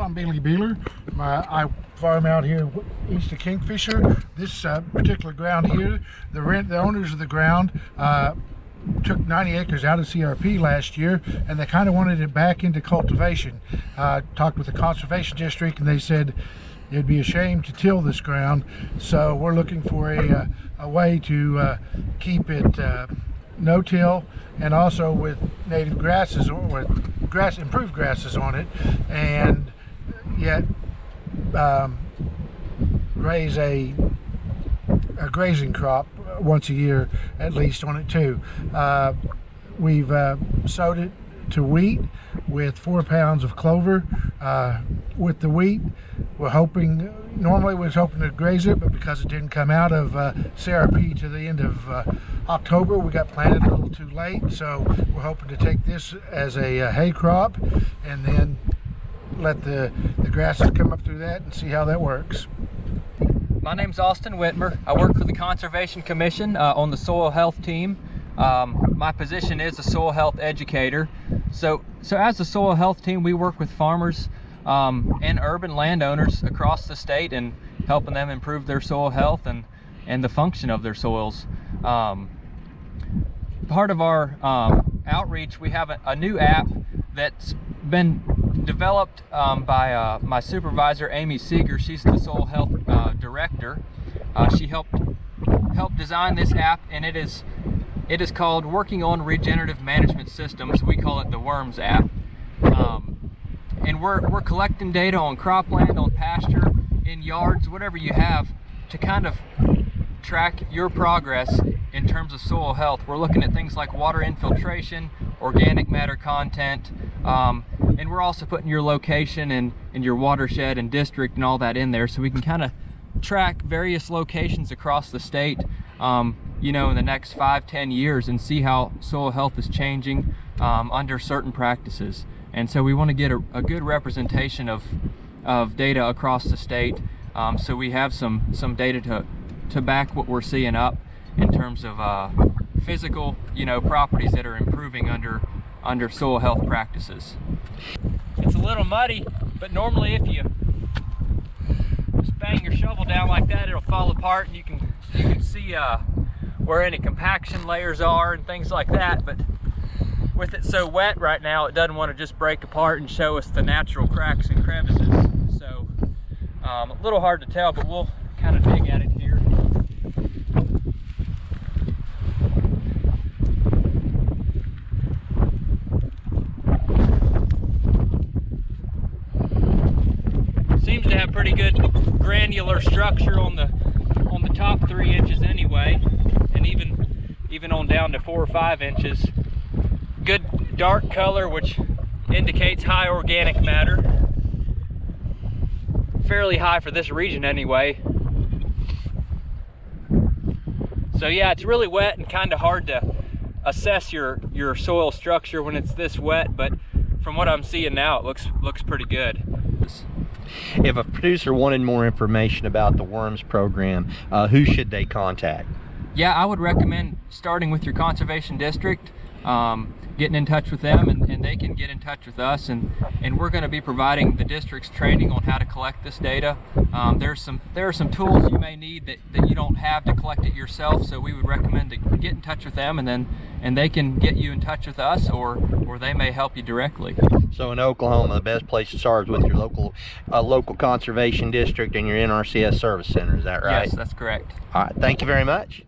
I'm Beelie Biehler. I farm out here east of Kingfisher. This particular ground here, the owners of the ground took 90 acres out of CRP last year, and they kind of wanted it back into cultivation. Talked with the conservation district, and they said it'd be a shame to till this ground, so we're looking for a way to keep it no-till, and also with native grasses, or with improved grasses on it, and yet raise a grazing crop once a year at least on it too. We've sowed it to wheat with 4 pounds of clover. With the wheat, normally we was hoping to graze it, but because it didn't come out of CRP to the end of October, we got planted a little too late, so we're hoping to take this as a hay crop and then let the grasses come up through that and see how that works. My name's Austin Witmer. I work for the Conservation Commission on the soil health team. My position is a soil health educator. So as a soil health team, we work with farmers and urban landowners across the state and helping them improve their soil health and the function of their soils. Part of our outreach, we have a new app that's been developed by my supervisor, Amy Seeger. She's the soil health director. She helped design this app, and it is called Working on Regenerative Management Systems. We call it the W.O.R.M.S app. And we're collecting data on cropland, on pasture, in yards, whatever you have, to kind of track your progress in terms of soil health. We're looking at things like water infiltration, organic matter content, and we're also putting your location and your watershed and district and all that in there, so we can kind of track various locations across the state, you know, in the next 5-10 years, and see how soil health is changing under certain practices. And so we want to get a good representation of data across the state, so we have some data to back what we're seeing up in terms of physical, you know, properties that are improving under soil health practices. It's a little muddy, but normally if you just bang your shovel down like that, it'll fall apart, and you can see where any compaction layers are and things like that. But with it so wet right now, it doesn't want to just break apart and show us the natural cracks and crevices. So a little hard to tell, but we'll kind of dig at it here. Seems to have pretty good granular structure on the top 3 inches anyway, and even on down to 4 or 5 inches. Good dark color, which indicates high organic matter. Fairly high for this region anyway. So yeah, it's really wet and kind of hard to assess your soil structure when it's this wet, but from what I'm seeing now, it looks pretty good. If a producer wanted more information about the W.O.R.M.S program, who should they contact? Yeah, I would recommend starting with your conservation district, getting in touch with them, and they can get in touch with us, and we're going to be providing the district's training on how to collect this data. There are some tools you may need that you don't have to collect it yourself, so we would recommend to get in touch with them, and they can get you in touch with us, or they may help you directly. So in Oklahoma, the best place to start is with your local conservation district and your NRCS service center. Is that right? Yes, that's correct. All right, thank you very much.